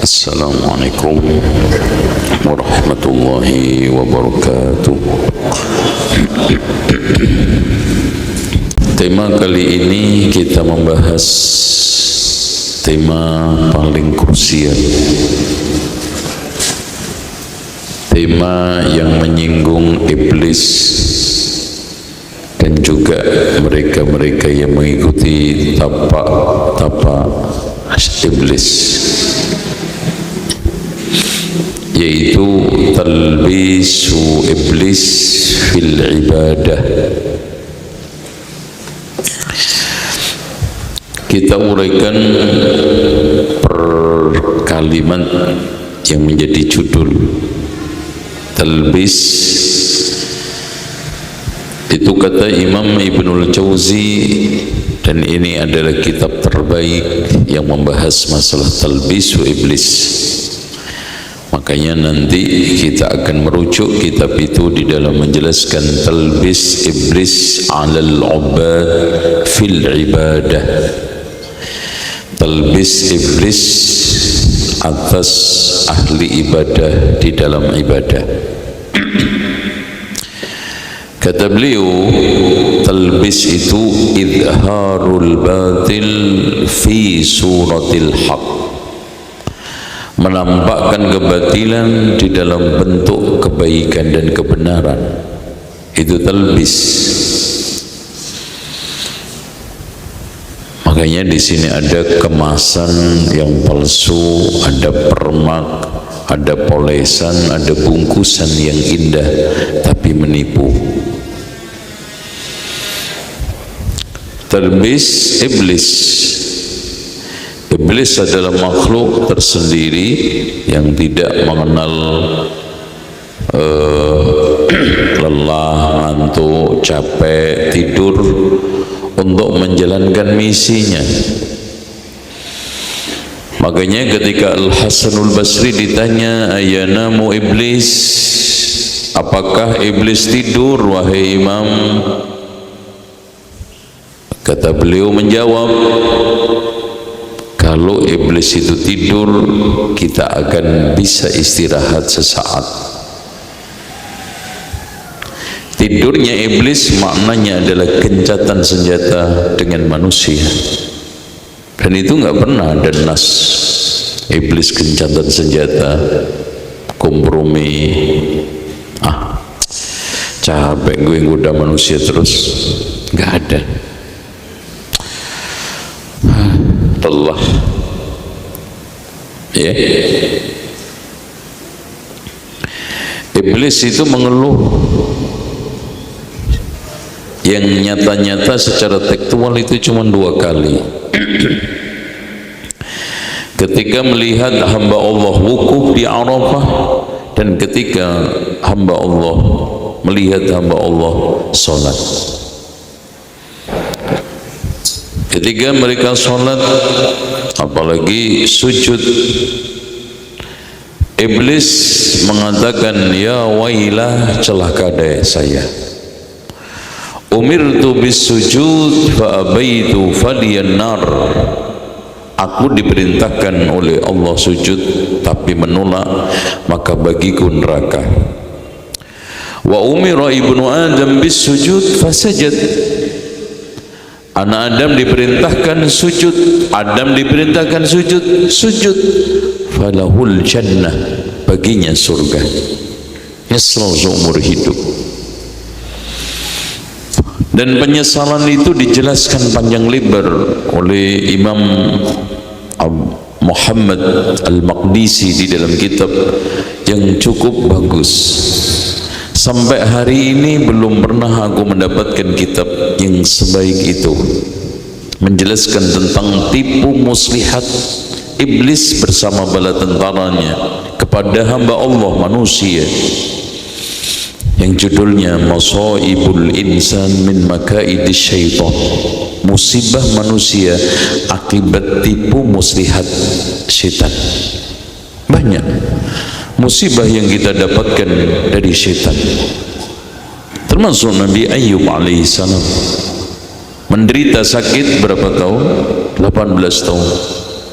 Assalamualaikum warahmatullahi wabarakatuh. Tema kali ini kita membahas tema paling krusial, tema yang menyinggung iblis dan juga mereka-mereka yang mengikuti tapak iblis, yaitu talbisu iblis fil ibadah. Kita uraikan per kalimat yang menjadi judul. Talbis itu kata Imam Ibnul Jauzi, dan ini adalah kitab terbaik yang membahas masalah talbisu iblis. Makanya nanti kita akan merujuk kitab itu di dalam menjelaskan talbis iblis alal ubad fil ibadah, talbis iblis atas ahli ibadah di dalam ibadah. Kata beliau, talbis itu idharul batil fi suratil haq, menampakkan kebatilan di dalam bentuk kebaikan dan kebenaran. Itu talbis. Makanya di sini ada kemasan yang palsu, ada permak, ada polesan, ada bungkusan yang indah tapi menipu. Talbis iblis. Iblis adalah makhluk tersendiri yang tidak mengenal lelah, ngantuk, capek, tidur untuk menjalankan misinya. Makanya ketika Al-Hasanul Basri ditanya, ayanamu iblis, apakah iblis tidur wahai imam? Kata beliau menjawab, kalau iblis itu tidur, kita akan bisa istirahat sesaat. Tidurnya iblis maknanya adalah gencatan senjata dengan manusia, dan itu nggak pernah ada nas iblis gencatan senjata, kompromi. Capek gue ngoda manusia terus, nggak ada. Allah, ya. Iblis itu mengeluh yang nyata-nyata secara tekstual itu cuma 2 kali. Ketika melihat hamba Allah wukuf di Arafah, dan ketika hamba Allah melihat hamba Allah sholat. Ketika mereka sholat, apalagi sujud, iblis mengatakan, ya wailah, celaka daya saya, umirtu bis sujud fa abaitu faliyan nar, aku diperintahkan oleh Allah sujud tapi menolak, maka bagiku neraka. Wa umira ibnu adam bis sujud fasajad, anak Adam diperintahkan sujud, Adam diperintahkan sujud, falahul jannah, baginya surga, nyesel seumur hidup. Dan penyesalan itu dijelaskan panjang lebar oleh Imam Muhammad Al-Maqdisi di dalam kitab yang cukup bagus. Sampai hari ini belum pernah aku mendapatkan kitab yang sebaik itu, menjelaskan tentang tipu muslihat iblis bersama bala tentaranya kepada hamba Allah manusia, yang judulnya Masaibul Insan min Makaidis Syaitan, musibah manusia akibat tipu muslihat syaitan. Banyak musibah yang kita dapatkan dari syaitan, termasuk Nabi Ayyub alaihissalam menderita sakit berapa tahun? 18 tahun.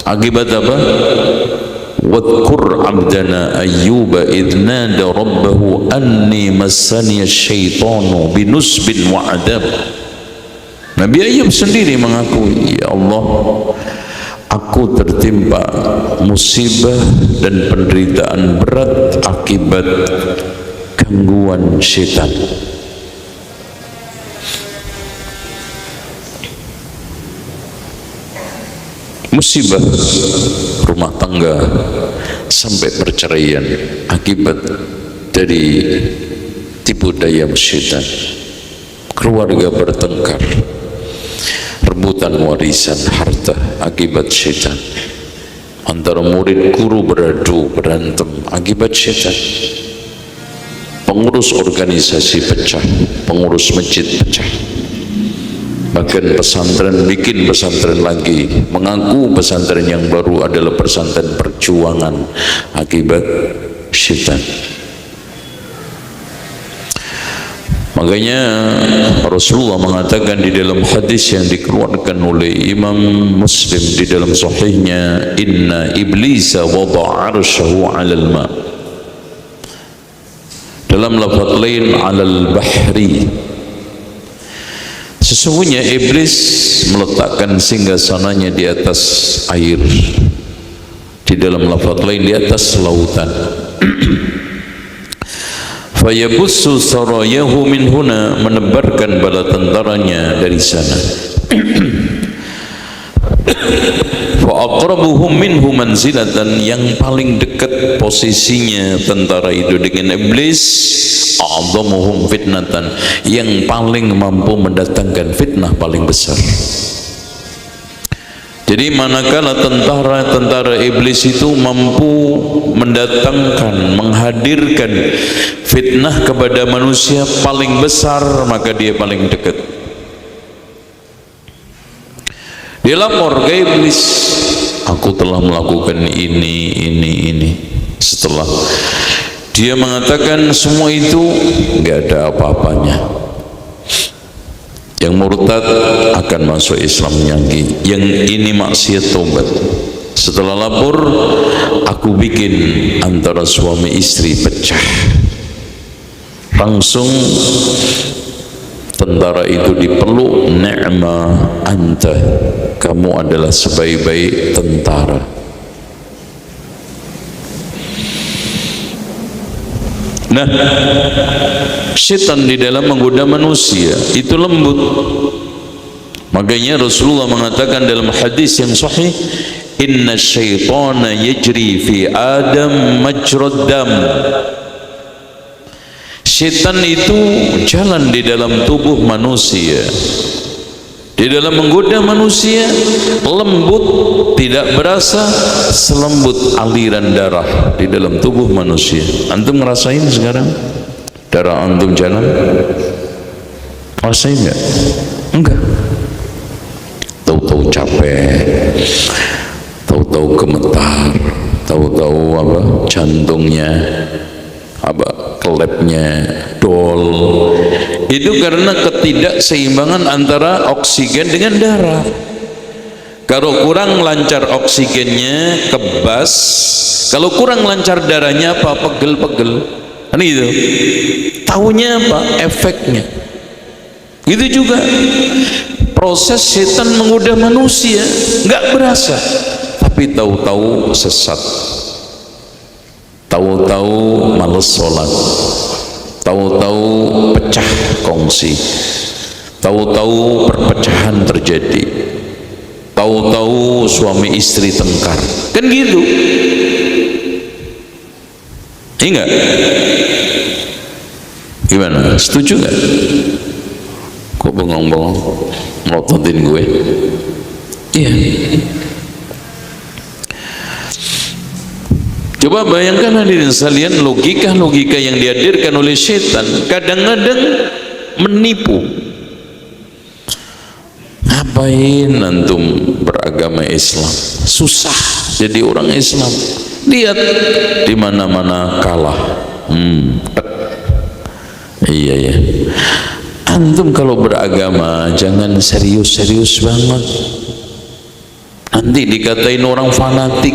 Akibat apa? wadhkur abdana ayyuba idh nada rabbahu anni massani asyaitanu binusbin wa adab. Nabi Ayub sendiri mengakui, ya Allah, aku tertimpa musibah dan penderitaan berat akibat gangguan syaitan. Musibah rumah tangga sampai perceraian akibat dari tipu daya syaitan. Keluarga bertengkar, rebutan warisan harta akibat syaitan. Antara murid guru beradu berantem akibat syaitan. Pengurus organisasi pecah, pengurus masjid pecah. Bahkan pesantren bikin pesantren lagi, mengaku pesantren yang baru adalah pesantren perjuangan akibat syaitan. Makanya Rasulullah mengatakan di dalam hadis yang dikeluarkan oleh Imam Muslim di dalam sahihnya, inna iblisa wada'a arsyahu 'alal ma. Dalam lafaz lain 'alal bahri. Sesungguhnya iblis meletakkan singgasananya di atas air. Di dalam lafaz lain di atas lautan. Fayabussu sarayahu min huna, menebarkan bala tentaranya dari sana. Fa aqrabuhum minhu manzilatan, yang paling dekat posisinya tentara itu dengan iblis, a'dhamuhum fitnatan, yang paling mampu mendatangkan fitnah paling besar. Jadi manakala tentara iblis itu mampu mendatangkan, menghadirkan fitnah kepada manusia paling besar, maka dia paling dekat. Dia lapor ke iblis, aku telah melakukan ini. Setelah dia mengatakan semua itu nggak ada apa-apanya. Yang murtad akan masuk Islam nyanggi, yang ini maksiat tobat. Setelah lapor, aku bikin antara suami istri pecah. Langsung tentara itu dipeluk, ni'ma anta, kamu adalah sebaik-baik tentara. Nah, syaitan di dalam menggoda manusia itu lembut. Makanya Rasulullah mengatakan dalam hadis yang sahih, inna syaitana yajri fi Adam majrad dam. Syaitan itu jalan di dalam tubuh manusia. Di dalam menggoda manusia lembut, tidak berasa selembut aliran darah di dalam tubuh manusia. Antum ngerasain sekarang darah antum jalan? Rasain enggak? Enggak. Tahu-tahu capek, tahu-tahu gemetar, tahu-tahu apa jantungnya, apa kelepnya dol. Itu karena ketidakseimbangan antara oksigen dengan darah. Kalau kurang lancar oksigennya kebas, kalau kurang lancar darahnya apa? Pegel-pegel. Kan itu. Taunya apa? Efeknya. Itu juga proses setan menggoda manusia, nggak berasa, tapi tahu-tahu sesat, tahu-tahu males sholat, tahu-tahu pecah kongsi, tahu-tahu perpecahan terjadi, tahu-tahu suami istri tengkar, kan gitu. Enggak? Gimana? Setuju nggak? Kok bengong-bengong melototin gue? Iya. Coba bayangkan hadirin sekalian, logika-logika yang dihadirkan oleh setan kadang-kadang menipu. Ngapain antum beragama Islam? Susah jadi orang Islam. Lihat di mana-mana kalah. Iya ya. Antum kalau beragama jangan serius-serius banget. Nanti dikatain orang fanatik.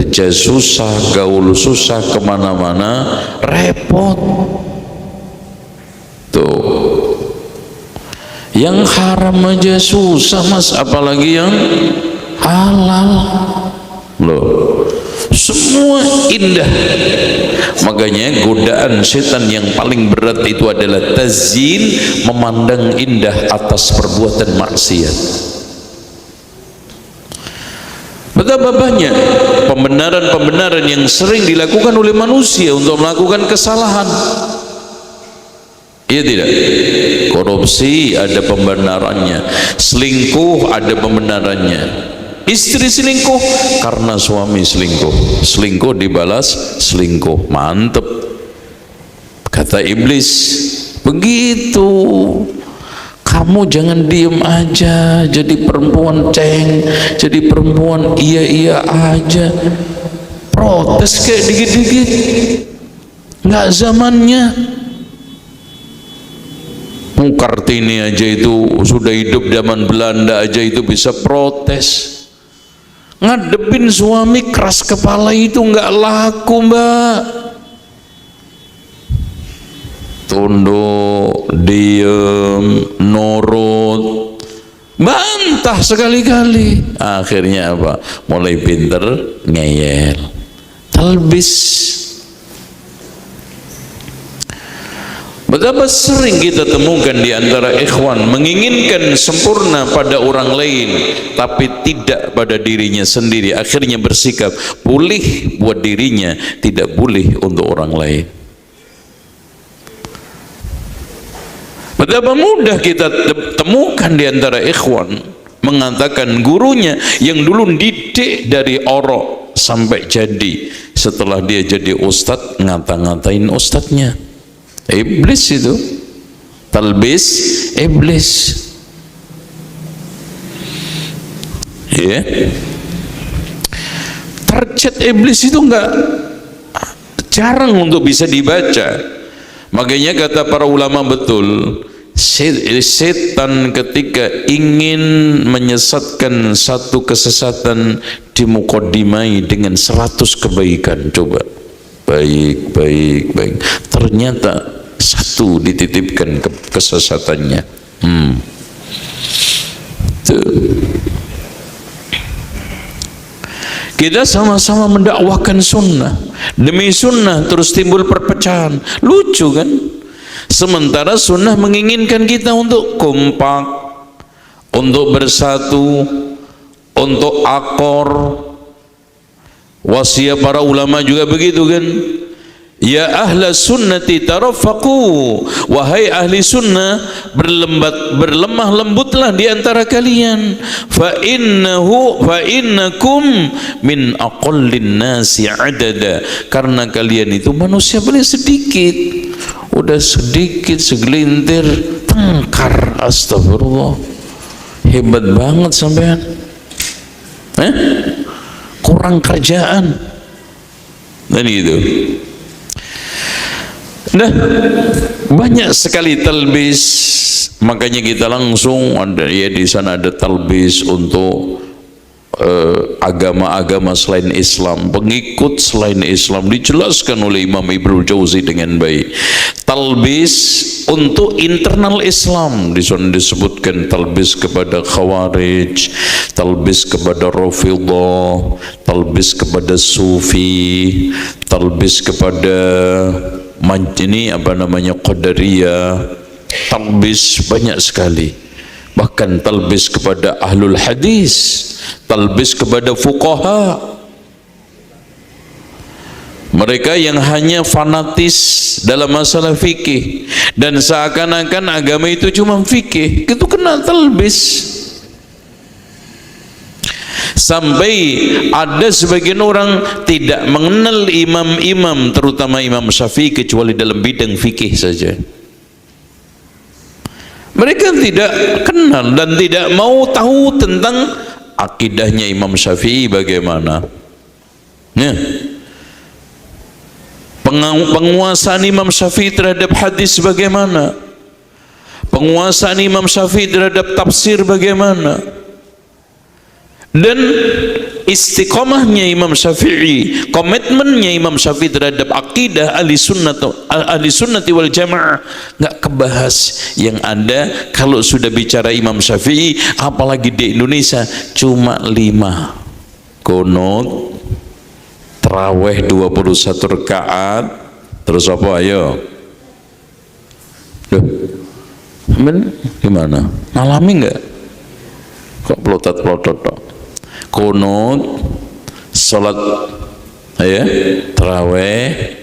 kerja susah, gaul susah, kemana-mana repot. Tuh, yang haram aja susah mas, apalagi yang halal. Loh, semua indah. Makanya godaan setan yang paling berat itu adalah tazyin, memandang indah atas perbuatan maksiat. Betapa banyak pembenaran-pembenaran yang sering dilakukan oleh manusia untuk melakukan kesalahan. Iya tidak? Korupsi ada pembenarannya, selingkuh ada pembenarannya. Istri selingkuh karena suami selingkuh, selingkuh dibalas selingkuh, mantep. Kata iblis begitu. Kamu jangan diem aja, jadi perempuan ceng, jadi perempuan iya aja, protes kayak dikit-dikit, nggak zamannya. Kartini aja itu sudah hidup zaman Belanda aja itu bisa protes. Ngadepin suami keras kepala itu nggak laku, mbak. Tunduk, diem, nurut, bantah sekali-kali. Akhirnya apa? Mulai pinter ngeyel, talbis. Betapa sering kita temukan di antara ikhwan menginginkan sempurna pada orang lain tapi tidak pada dirinya sendiri. Akhirnya bersikap boleh buat dirinya, tidak boleh untuk orang lain. Betapa mudah kita temukan di antara ikhwan mengatakan gurunya yang dulu didik dari orok sampai jadi, setelah dia jadi ustadz ngata-ngatain ustadznya. Iblis itu, talbis iblis. Ya, target iblis itu enggak jarang untuk bisa dibaca. Makanya kata para ulama betul, setan ketika ingin menyesatkan satu kesesatan dimukadimai dengan 100 kebaikan. Coba baik, ternyata satu dititipkan kesesatannya. Tuh. Kita sama-sama mendakwahkan sunnah, demi sunnah terus timbul perpecahan. Lucu kan? Sementara sunnah menginginkan kita untuk kompak, untuk bersatu, untuk akor. Wasiat para ulama juga begitu kan? Ya ahla sunnati tarafaqu, wahai ahli sunnah berlemah lembutlah di antara kalian. Fa innakum min aqallin nasi adada, karena kalian itu manusia paling sedikit. Udah sedikit segelintir tengkar. Astagfirullah, hebat banget sampean. Kurang kerjaan dan itu. Nah, banyak sekali talbis. Makanya kita langsung ada ya, di sana ada talbis untuk agama-agama selain Islam, pengikut selain Islam, dijelaskan oleh Imam Ibnu Jauzi dengan baik. Talbis untuk internal Islam, di sana disebutkan talbis kepada Khawarij, talbis kepada Rafidhah, talbis kepada Sufi, talbis kepada ini apa namanya Qadariyah, talbis banyak sekali. Bahkan talbis kepada ahlul hadis, talbis kepada fuqaha, mereka yang hanya fanatis dalam masalah fikih dan seakan-akan agama itu cuma fikih, itu kena talbis. Sampai ada sebagian orang tidak mengenal imam-imam, terutama Imam Syafi'i, kecuali dalam bidang fikih saja. Mereka tidak kenal dan tidak mau tahu tentang akidahnya Imam Syafi'i bagaimana. Ya. Penguasaan Imam Syafi'i terhadap hadis bagaimana? Penguasaan Imam Syafi'i terhadap tafsir bagaimana? Dan istiqomahnya Imam Syafi'i, komitmennya Imam Syafi'i terhadap akidah ahli sunnati wal jamaah nggak kebahas. Yang ada kalau sudah bicara Imam Syafi'i, apalagi di Indonesia, cuma 5: qunut, tarawih 21 rakaat, terus apa? Ayo, gimana? Ngalami nggak? Kok pelotot-pelotot? Qunut, salat, ya, tarawih,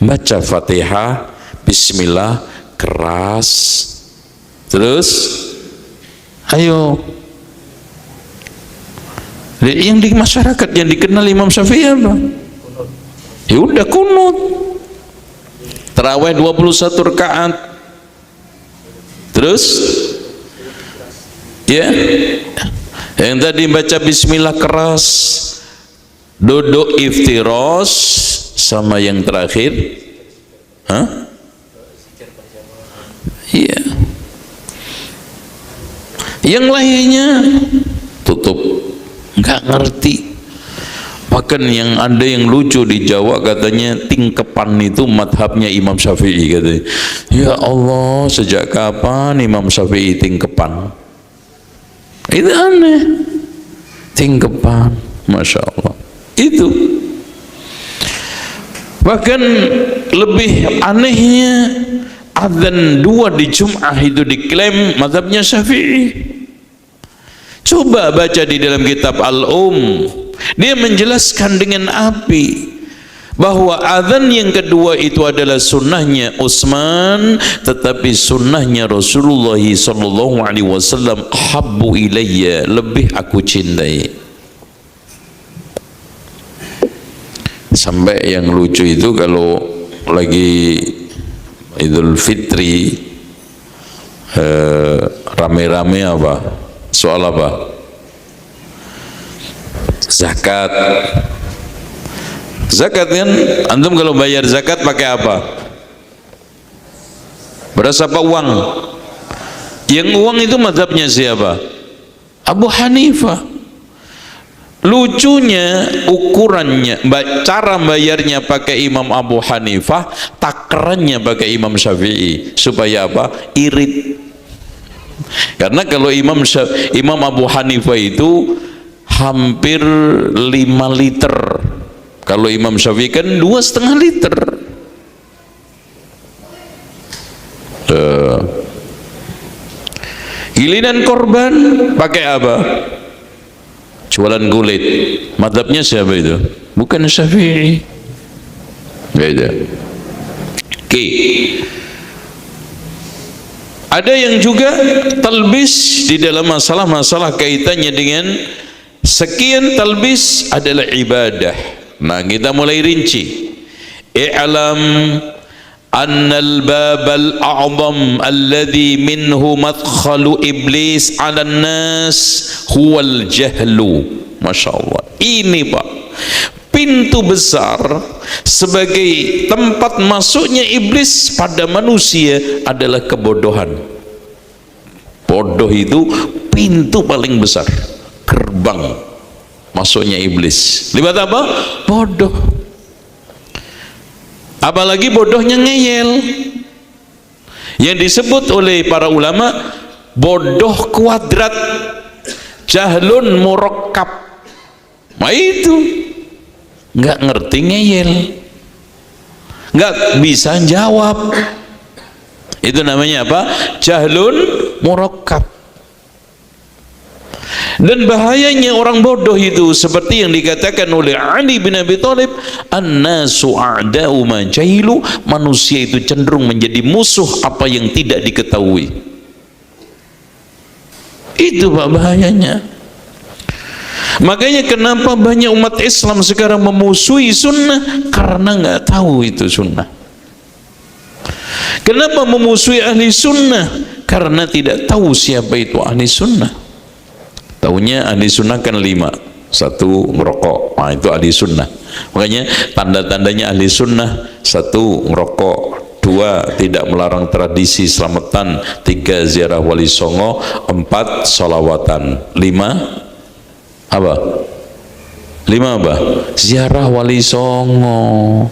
baca Fatihah, Bismillah, keras, terus, ayo. Yang di masyarakat yang dikenal Imam Syafi'i apa? Ya udah qunut, tarawih 21 rakaat, terus, ya. Yang tadi baca Bismillah keras, duduk iftiros, sama yang terakhir, iya. Yang lainnya tutup, nggak ngerti. Bahkan yang ada yang lucu di Jawa katanya tingkepan itu madhabnya Imam Syafi'i katanya. Ya Allah, sejak kapan Imam Syafi'i tingkepan? Itu aneh, tingkepan, Masya Allah. Itu bahkan lebih anehnya, adzan 2 di Jum'ah itu diklaim madhabnya Syafi'i. Coba baca di dalam kitab dia menjelaskan dengan api bahwa adzan yang kedua itu adalah sunnahnya Utsman, tetapi sunnahnya Rasulullah sallallahu alaihi wasallam habbu ilayya, lebih aku cintai. Sampai yang lucu itu kalau lagi Idul Fitri, rame-rame apa? Soal apa? Zakat. Zakat kan, antum kalau bayar zakat pakai apa? Beras apa uang? Yang uang itu mazhabnya siapa? Abu Hanifah. Lucunya, ukurannya, cara bayarnya pakai Imam Abu Hanifah, takarannya pakai Imam Syafi'i. Supaya apa? Irit. Karena kalau Imam Abu Hanifah itu hampir 5 liter. Kalau Imam Syafi'i kan 2,5 liter. Giliran korban pakai apa? Jualan kulit. Madhabnya siapa itu? Bukan Syafi'i. Beda. Oke. Ada yang juga talbis di dalam masalah-masalah kaitannya dengan sekian talbis adalah ibadah. Nah, kita mulai rinci. I'lam annal babal a'zam alladhi minhu madkhalu iblis 'alan nas huwal jahlu. Masya Allah. Ini Pak, pintu besar sebagai tempat masuknya iblis pada manusia adalah kebodohan. Bodoh itu pintu paling besar, gerbang masuknya iblis. Lihat apa? Bodoh. Apalagi bodohnya ngeyel, yang disebut oleh para ulama bodoh kuadrat, jahlun murakkab. Nah itu nggak ngerti ngeyel, nggak bisa jawab. Itu namanya apa? Jahlun murakkab. Dan bahayanya orang bodoh itu seperti yang dikatakan oleh Ali bin Abi Thalib, an-nasu a'da'u ma jahilu, manusia itu cenderung menjadi musuh apa yang tidak diketahui. Itu Pak bahayanya. Makanya kenapa banyak umat Islam sekarang memusuhi sunnah? Karena nggak tahu itu sunnah. Kenapa memusuhi ahli sunnah? Karena tidak tahu siapa itu ahli sunnah. Taunya ahli sunnah kan 5. 1 merokok, nah itu ahli sunnah. Makanya tanda-tandanya ahli sunnah: 1 merokok, 2 tidak melarang tradisi selamatan, 3 ziarah wali songo, 4 sholawatan, 5 apa? 5 apa? Ziarah wali songo.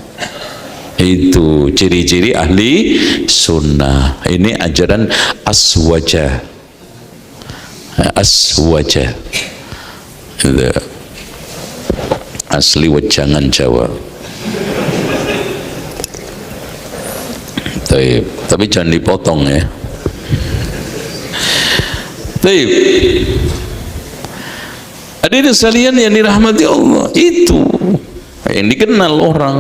Itu ciri-ciri ahli sunnah. Ini ajaran aswaja. Aswaja. Itu asli wejangan Jawa. Tapi jangan dipotong ya. Baik. Hadirin sekalian yang dirahmati Allah, itu yang dikenal orang.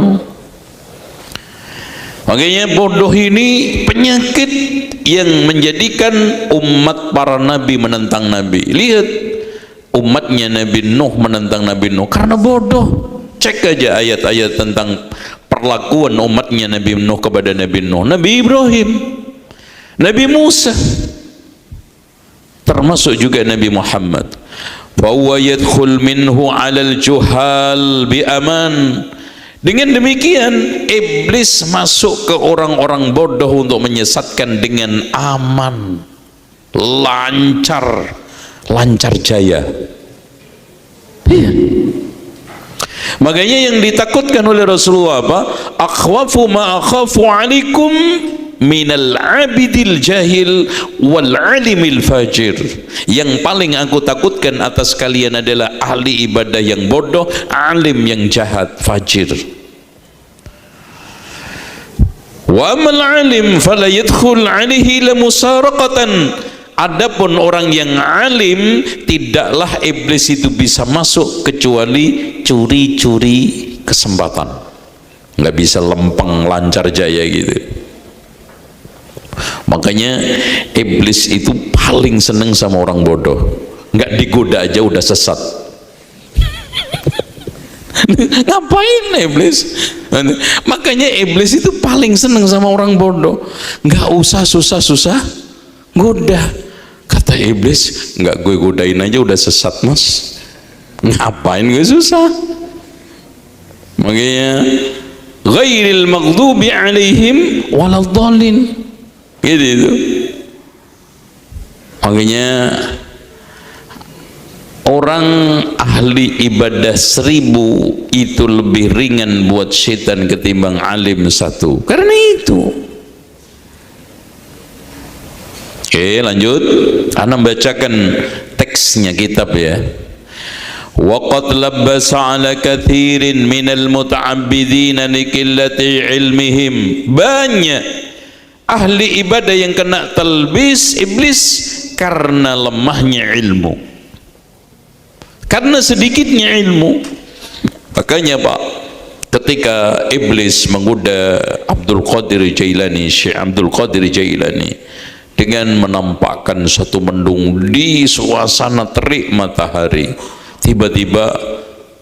Makanya bodoh ini penyakit yang menjadikan umat para nabi menentang nabi. Lihat umatnya Nabi Nuh menentang Nabi Nuh karena bodoh. Cek aja ayat-ayat tentang perlakuan umatnya Nabi Nuh kepada Nabi Nuh, Nabi Ibrahim, Nabi Musa, termasuk juga Nabi Muhammad. Bahwa yadkhul minhu 'alal juhal bi aman. Dengan demikian iblis masuk ke orang-orang bodoh untuk menyesatkan dengan aman, lancar jaya. Iya. Makanya yang ditakutkan oleh Rasulullah apa? Akhwafu ma akhafu 'alaikum minal abidil jahil wal alimil fajir. Yang paling aku takutkan atas kalian adalah ahli ibadah yang bodoh, alim yang jahat, fajir. Wa amal alim fala yadkhul alaihi la musaraqatan. Adapun orang yang alim, tidaklah iblis itu bisa masuk kecuali curi-curi kesempatan. Nggak bisa lempeng lancar jaya gitu. Makanya iblis itu paling seneng sama orang bodoh. Nggak digoda aja udah sesat. Ngapain iblis? Makanya iblis itu paling seneng sama orang bodoh. Nggak usah susah-susah goda. Kata iblis, nggak gue godain aja udah sesat mas. Ngapain gue susah? Makanya ghairil maghdubi alaihim waladhdallin. Gitu. Makanya orang ahli ibadah 1000 itu lebih ringan buat setan ketimbang alim 1. Karena itu. Oke, lanjut. Ana bacakan teksnya kitab ya. Waqad labbasa ala kathirin minal muta'abbidina likillati ilmihim. Banyak ahli ibadah yang kena talbis iblis karena lemahnya ilmu, karena sedikitnya ilmu. Makanya Pak, ketika iblis menggoda Abdul Qadir Jailani, Syekh Abdul Qadir Jailani, dengan menampakkan satu mendung di suasana terik matahari, tiba-tiba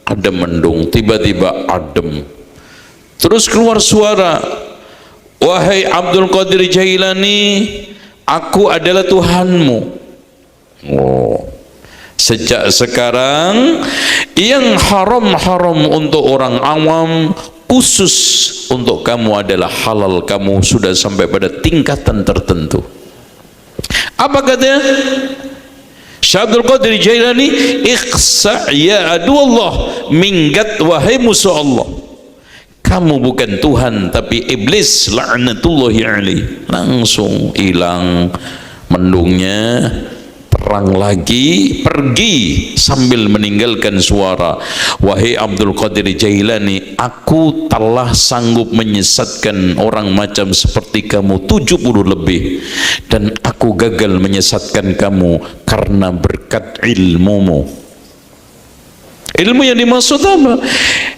ada mendung, tiba-tiba adem, terus keluar suara, wahai Abdul Qadir Jailani, aku adalah Tuhanmu. Oh, sejak sekarang yang haram-haram untuk orang awam, khusus untuk kamu adalah halal. Kamu sudah sampai pada tingkatan tertentu. Apa katanya? Syekh Abdul Qadir Jailani, ikhsa ya adu Allah, minggat wahai musuh Allah. Kamu bukan Tuhan tapi iblis laknatullahi alaih. Langsung hilang mendungnya, terang lagi, pergi sambil meninggalkan suara, wahai Abdul Qadir Jailani, aku telah sanggup menyesatkan orang macam seperti kamu 70 lebih, dan aku gagal menyesatkan kamu karena berkat ilmumu. Ilmu yang dimaksud apa?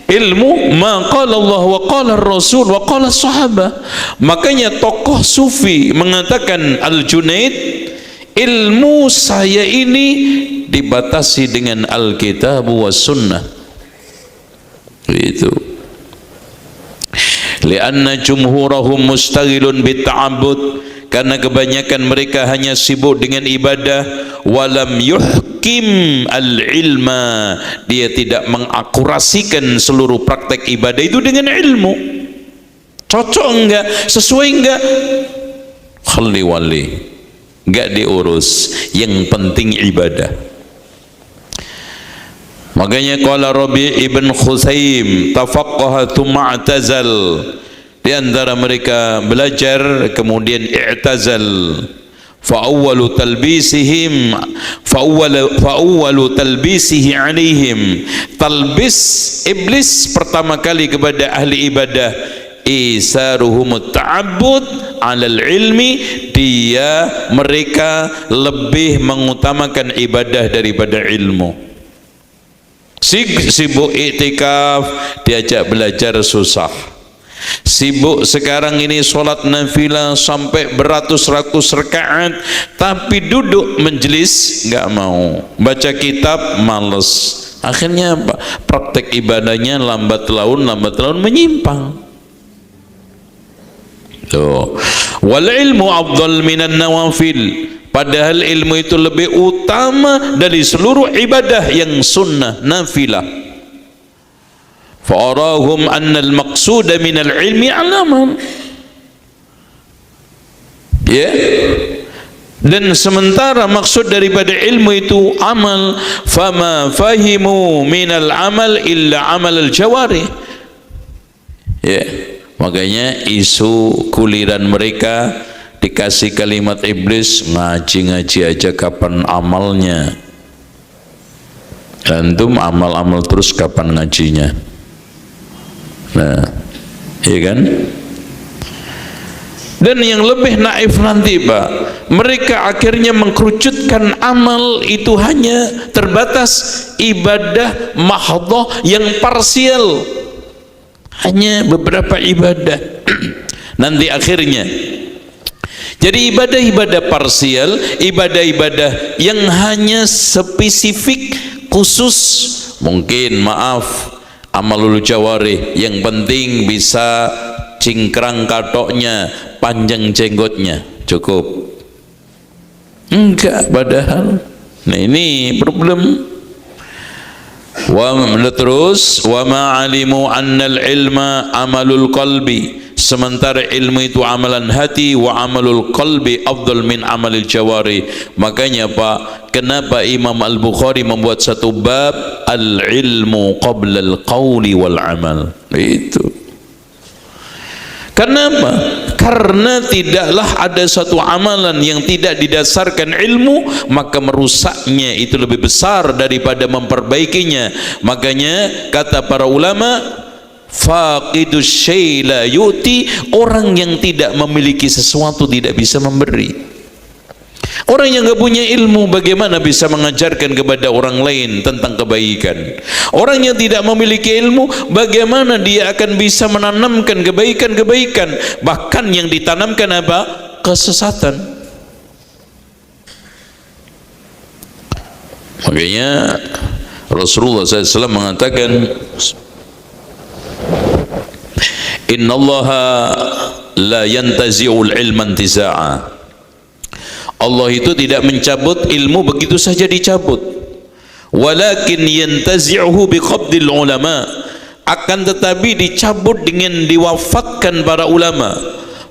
Ilmu ma qala Allah wa qala Rasul wa qala sahabah. Makanya tokoh sufi mengatakan, Al-Junaid, ilmu saya ini dibatasi dengan Alkitab wa Sunnah. Itu. Lianna jumhurahum mustaghilun bitta'abbud, karena kebanyakan mereka hanya sibuk dengan ibadah, walam yuhkim al-ilma, dia tidak mengakurasikan seluruh praktek ibadah itu dengan ilmu. Cocok enggak, sesuai enggak, khali wali, enggak diurus, yang penting ibadah. Makanya qala Rabi' ibn Khusaim tafaqqaha thumma i'tazal. Di antara mereka belajar kemudian i'tazal. Fa'awwalu talbisihi alaihim, talbis iblis pertama kali kepada ahli ibadah, isaruhum ta'abbud 'alal ilmi, mereka lebih mengutamakan ibadah daripada ilmu. Sibuk iktikaf, diajak belajar susah. Sibuk sekarang ini solat nafilah sampai beratus-ratus rakaat, tapi duduk majlis nggak mau, baca kitab males. Akhirnya apa? Praktek ibadahnya lambat laun menyimpang. Wal ilmu afdal minan nawafil, padahal ilmu itu lebih utama dari seluruh ibadah yang sunnah nafilah. Fa'arahum anna al-maqsuda min al-ilmi alaman, ya. Dan sementara maksud daripada ilmu itu amal, fama fahimu min al-amal illa amal al-jawari, ya. Makanya isu kuliran mereka dikasih kalimat iblis, ngaji-ngaji aja kapan amalnya, antum amal-amal terus kapan ngajinya. Nah, iya kan? Dan yang lebih naif nanti Pak, mereka akhirnya mengkerucutkan amal itu hanya terbatas ibadah mahdhah yang parsial, hanya beberapa ibadah. Nanti akhirnya jadi ibadah-ibadah parsial, ibadah-ibadah yang hanya spesifik khusus, mungkin maaf amalul jawarih, yang penting bisa cingkrang katoknya, panjang jenggotnya, cukup. Enggak, padahal nah ini problem. Terus wa ma'alimu annal ilma amalul qalbi, sementara ilmu itu amalan hati, wa amalul qalbi afdal min amalil jawari. Makanya Pak, kenapa Imam Al-Bukhari membuat satu bab al-ilmu qabla al-qawli wal amal? Itu kenapa? Karena tidaklah ada satu amalan yang tidak didasarkan ilmu, maka merusaknya itu lebih besar daripada memperbaikinya. Makanya kata para ulama, faqidus syai' la yu'ti, orang yang tidak memiliki sesuatu tidak bisa memberi. Orang yang nggak punya ilmu bagaimana bisa mengajarkan kepada orang lain tentang kebaikan? Orang yang tidak memiliki ilmu bagaimana dia akan bisa menanamkan kebaikan-kebaikan? Bahkan yang ditanamkan apa? Kesesatan. Makanya Rasulullah SAW mengatakan, innallaha la yantazi'ul ilma intiza'a, Allah itu tidak mencabut ilmu begitu saja dicabut, walakin yantazi'uhu biqabdil ulama, akan tetapi dicabut dengan diwafatkan para ulama.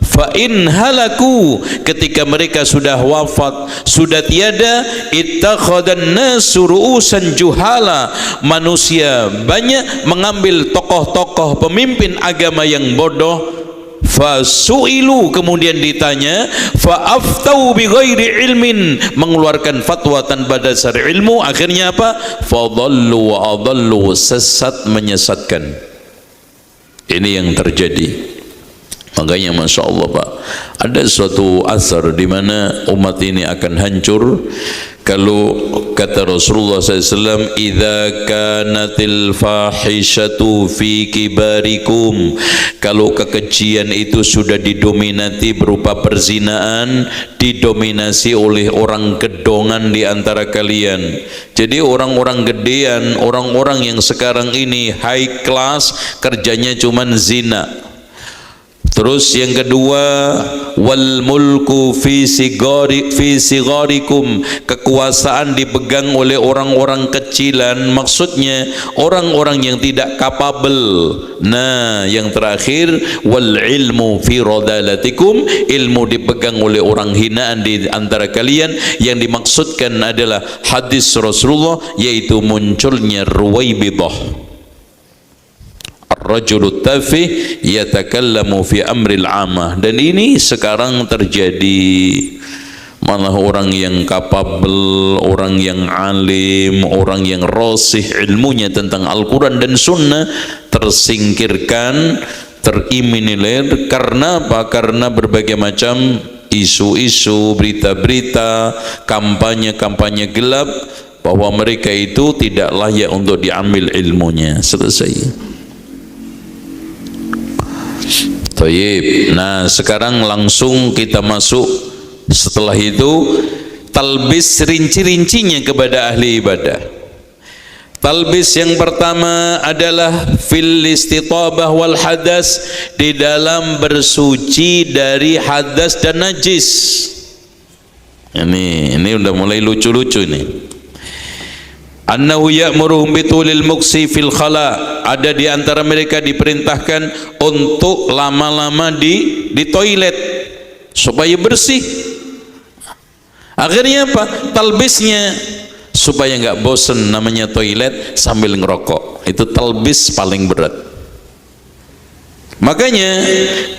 Fa in halaku, ketika mereka sudah wafat, sudah tiada, ittakhadhan nasu ru'usan juhala, manusia banyak mengambil tokoh-tokoh pemimpin agama yang bodoh. Fasu'ilu, kemudian ditanya, fa'aftau bi ghairi ilmin, mengeluarkan fatwa tanpa dasar ilmu. Akhirnya apa? Fadallu wa adallu, sesat menyesatkan. Ini yang terjadi. Makanya Masya Allah Pak, ada suatu asar di mana umat ini akan hancur kalau kata Rasulullah SAW, idza kanatil fahishatu fi kibarikum, kalau kekejian itu sudah didominasi berupa perzinaan, didominasi oleh orang gedongan di antara kalian. Jadi orang-orang gedean, orang-orang yang sekarang ini high class, kerjanya cuman zina, Terus yang kedua, wal mulku fi sigarikum, kekuasaan dipegang oleh orang-orang kecilan, maksudnya orang-orang yang tidak kapabel. Nah, yang terakhir, wal ilmu fi radalatikum, ilmu dipegang oleh orang hinaan di antara kalian. Yang dimaksudkan adalah hadis Rasulullah, yaitu munculnya Ruwaibidah. Ar-rajulu tafih yatakallamu fi amril amah. Dan ini sekarang terjadi, malah orang yang kapabel, orang yang alim, orang yang rasih ilmunya tentang Al-Quran dan Sunnah tersingkirkan, tereliminir. Karena apa? Karena berbagai macam isu-isu, berita-berita, kampanye-kampanye gelap bahwa mereka itu tidak layak untuk diambil ilmunya. Selesai. Tayyib. Nah, sekarang langsung kita masuk. Setelah itu talbis rinci-rincinya kepada ahli ibadah. Talbis yang pertama adalah fil istitabah wal hadas, di dalam bersuci dari hadas dan najis. Ini udah mulai lucu-lucu ini. Annahu ya'muruhum bitulil muksi fil khala, ada di antara mereka diperintahkan untuk lama-lama di toilet supaya bersih. Akhirnya apa? Talbisnya supaya nggak bosen namanya toilet sambil ngerokok. Itu talbis paling berat. Makanya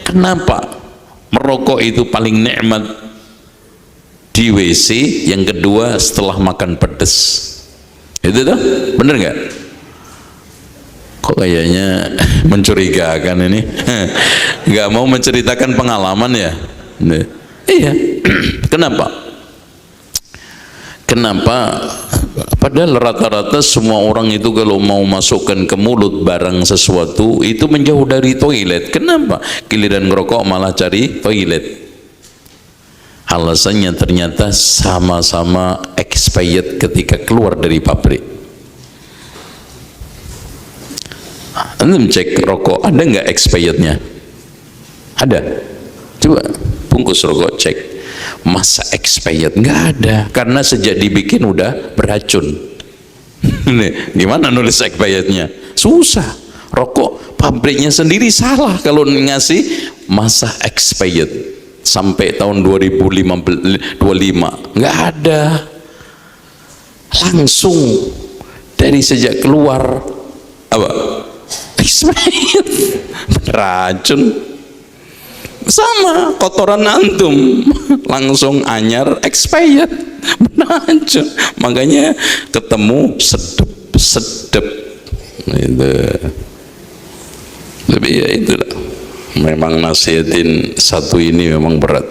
kenapa merokok itu paling nikmat di WC, yang kedua setelah makan pedes. Itu tuh, bener nggak? Kok kayaknya mencurigakan ini? Nggak mau menceritakan pengalaman ya? Iya. Kenapa? Kenapa? Padahal rata-rata semua orang itu kalau mau masukkan ke mulut barang sesuatu itu menjauh dari toilet. Kenapa? Giliran ngerokok malah cari toilet. Alasannya ternyata sama-sama expired ketika keluar dari pabrik. Anda cek rokok, ada nggak expirednya? Ada. Coba bungkus rokok cek, masa expired? Nggak ada, karena sejak dibikin udah beracun. Gimana nulis expirednya? Susah. Rokok pabriknya sendiri salah kalau ngasih masa expired sampai tahun 2025, nggak ada. Langsung dari sejak keluar apa? Expired. Beracun. Sama kotoran antum, langsung anyar expired, beracun. Makanya ketemu sedep itu. Tapi ya itulah, memang nasihatin satu ini memang berat,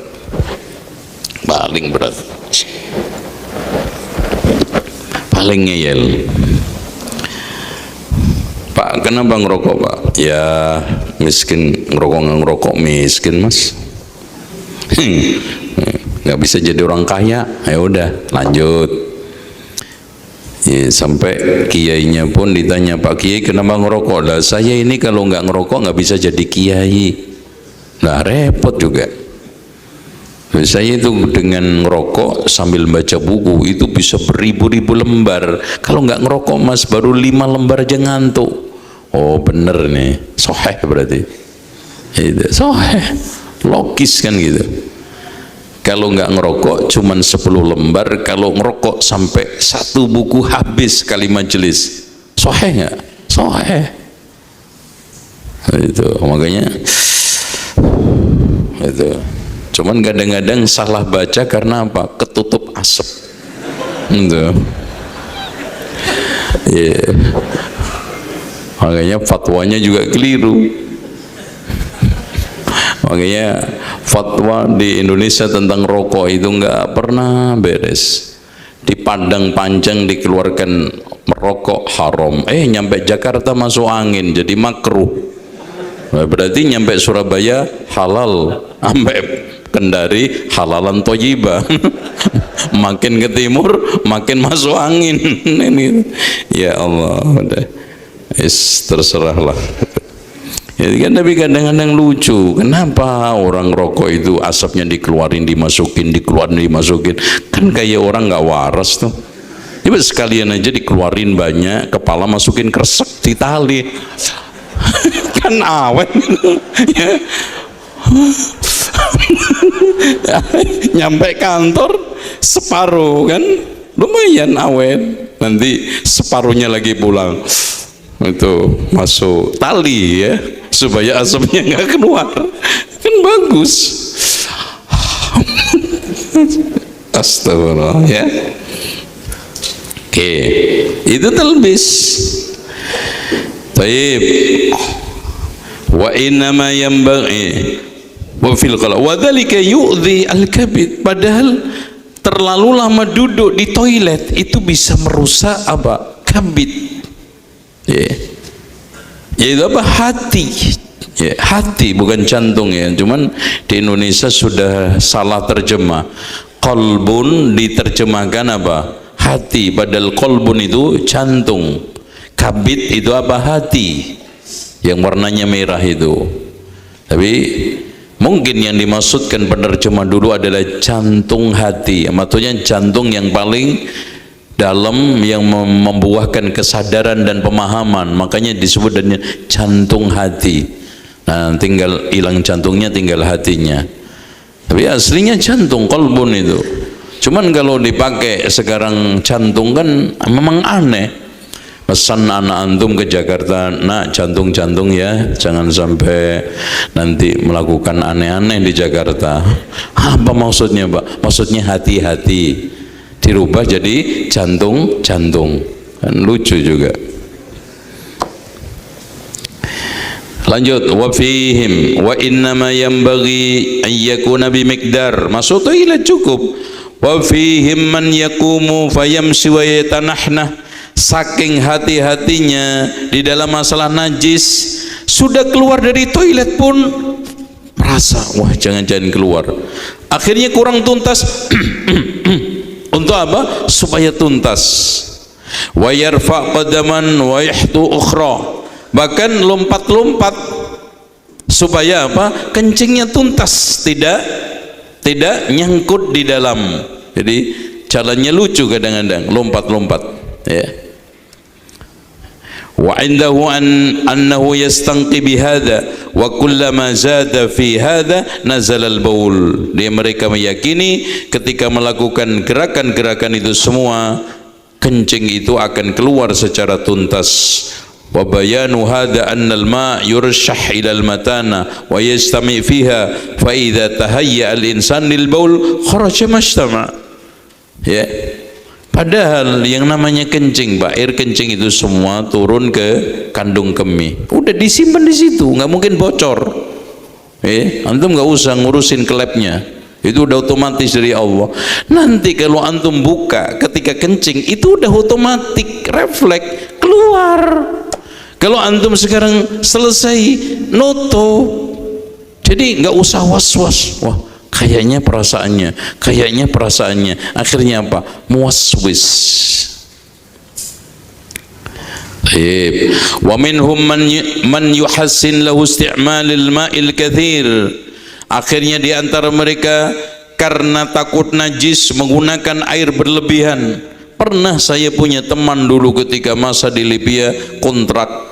paling berat, paling ngeyel. Pak, kenapa ngerokok Pak? Ya miskin, ngerokok miskin Mas. Nggak bisa jadi orang kaya. Ya udah lanjut. Ya, sampai kiainya pun ditanya, Pak Kiai kenapa ngerokok? Lah saya ini kalau nggak ngerokok nggak bisa jadi kiai. Nah repot juga. Saya itu dengan ngerokok sambil baca buku itu bisa beribu-ribu lembar. Kalau nggak ngerokok Mas baru 5 lembar aja ngantuk. Oh bener nih, soheh berarti. Itu soheh, logis kan gitu. Kalau nggak ngerokok cuman 10 lembar, kalau ngerokok sampai 1 buku habis kali majelis, soheh nggak? Soheh. Itu makanya itu. Cuman kadang-kadang salah baca karena apa? Ketutup asap. Itu. Yeah. Makanya fatwanya juga keliru. Makanya fatwa di Indonesia tentang rokok itu nggak pernah beres. Di Padang Panjang dikeluarkan merokok haram, nyampe Jakarta masuk angin jadi makruh. Berarti nyampe Surabaya halal, sampai Kendari halalan thayyibah. Makin ke timur makin masuk angin. Ini ya Allah, udah terserahlah. Ya kan, tapi kadang-kadang lucu. Kenapa orang rokok itu asapnya dikeluarin, dimasukin, dikeluarin, dimasukin? Kan kayak orang nggak waras tuh. Coba sekalian aja dikeluarin banyak, kepala masukin kresek, ditali. Kan awet. Ya. Nyampe kantor separuh kan, lumayan awet. Nanti separuhnya lagi pulang. Itu masuk tali ya, supaya asapnya nggak keluar, kan bagus. Astagfirullah ya. Oke, itu talbis. Baik. Wa innama yanbaghi wa fil qala wa dzalika yu'dhi al-kabid. Padahal terlalu lama duduk di toilet itu bisa merusak apa? Kabid. Ya. Yaitu apa? Hati. Ya, hati bukan jantung ya. Cuman di Indonesia sudah salah terjemah. Qalbun diterjemahkan apa? Hati, padahal qalbun itu jantung. Kabid itu apa? Hati. Yang warnanya merah itu. Tapi mungkin yang dimaksudkan penerjemah dulu adalah jantung hati. Maksudnya jantung yang paling dalam, yang membuahkan kesadaran dan pemahaman, makanya disebut dengan jantung hati. Nah, tinggal hilang jantungnya, tinggal hatinya. Tapi aslinya jantung, qalbun itu. Cuman kalau dipakai sekarang jantung kan memang aneh. Pesan anak antum ke Jakarta, nak jantung-jantung ya, jangan sampai nanti melakukan aneh-aneh di Jakarta. Apa maksudnya, Pak? Maksudnya hati-hati. Dirubah jadi jantung-jantung, kan lucu juga. Lanjut, wa fihim wa innama yanbaghi an yakuna bimiqdar. Masuk toilet cukup. Wa fihim man yaqumu fayamshi wa yatanahna. Saking hati-hatinya di dalam masalah najis, sudah keluar dari toilet pun merasa, wah jangan-jangan keluar. Akhirnya kurang tuntas. Untuk apa? Supaya tuntas. Wa yarfa qadaman wa yahtu ukhra. Bahkan lompat-lompat supaya apa? Kencingnya tuntas, tidak nyangkut di dalam. Jadi jalannya lucu kadang-kadang, lompat-lompat ya. Wa indahu annahu yastanqi bihadza wa kullama zada fi hadza nazala al-baul. Dia mereka meyakini ketika melakukan gerakan-gerakan itu semua, kencing itu akan keluar secara tuntas. Wa bayanu hadza anna al-ma' yurshah ila al-matana wa yastami fiha fa idza tahayya al-insan lil baul kharaja majtama. Ya. Padahal yang namanya kencing, Pak, air kencing itu semua turun ke kandung kemih. Udah disimpan di situ, nggak mungkin bocor. Antum nggak usah ngurusin klepnya, itu udah otomatis dari Allah. Nanti kalau antum buka ketika kencing, itu udah otomatis refleks keluar. Kalau antum sekarang selesai nutup, jadi nggak usah was-was. Wah, kayaknya perasaannya, akhirnya apa? Muwaswis. Wa minhum man yuhassin lahu isti'malil ma'il katsir. Akhirnya di antara mereka karena takut najis menggunakan air berlebihan. Pernah saya punya teman dulu ketika masa di Libya kontrak.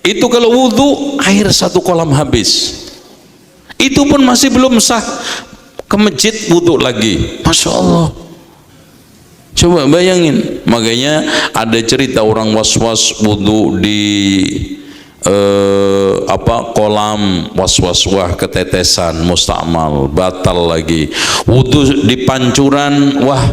Itu kalau wudu air 1 kolam habis. Itu pun masih belum sah. Ke masjid wudu lagi, Masya Allah. Coba bayangin. Makanya ada cerita orang was-was wudu di kolam was-was, wah ketetesan, mustamal, batal lagi. Wudu di pancuran, wah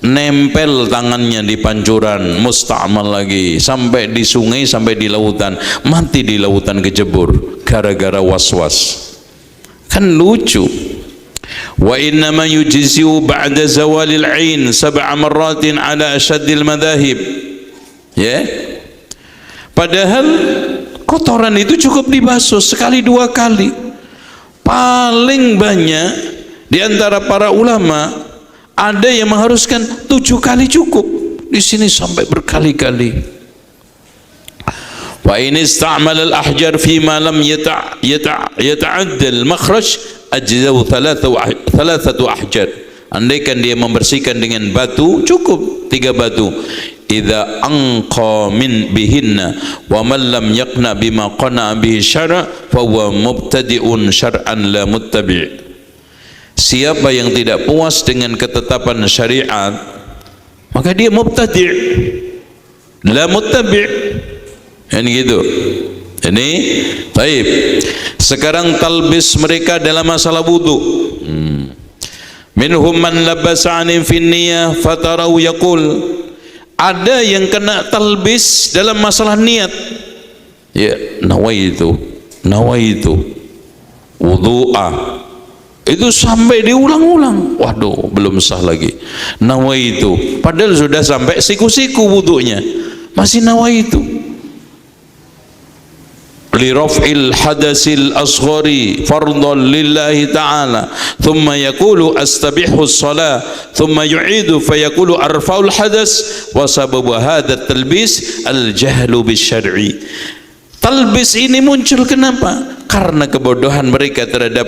nempel tangannya di pancuran, mustamal lagi. Sampai di sungai, sampai di lautan, mati di lautan kejebur gara-gara was-was. Kan lucu. Wa innama yujzi'u ba'da zawalil 'ain 7 marratin ala ashaddil madahib. Ya. Padahal kotoran itu cukup dibasuh 1-2 kali. Paling banyak di antara para ulama ada yang mengharuskan 7 kali cukup. Di sini sampai berkali-kali. wa in ista'mal al-ahjar fi ma lam yata'adda al-makhraj ajzau thalathatu ahjar. Andaikan dia membersihkan dengan batu, cukup 3 batu. Idza anqa min bihinna wa man lam yaqna bima qana bihi syara' fa huwa mubtadi'un syar'an la muttabi'. Siapa yang tidak puas dengan ketetapan syariat, maka dia mubtadi', la muttabi'. Ini gitu. Ini baik. Sekarang talbis mereka dalam masalah wudu. Minhum man labasa 'anin fi niyyah fatarau yaqul. Ada yang kena talbis dalam masalah niat. Ya, nawaitu wudu'a. Itu sampai diulang-ulang. Waduh, belum sah lagi. Nawaitu. Padahal sudah sampai siku-siku wudunya. Masih nawaitu. Li raf'il hadasil asghari fardhan lillahi ta'ala thumma yaqulu astabihu as-salah thumma yu'idu fayaqulu arfa'ul hadas wa sababu hadha talbis al-jahlu bisyar'i. Talbis ini muncul kenapa? Karena kebodohan mereka terhadap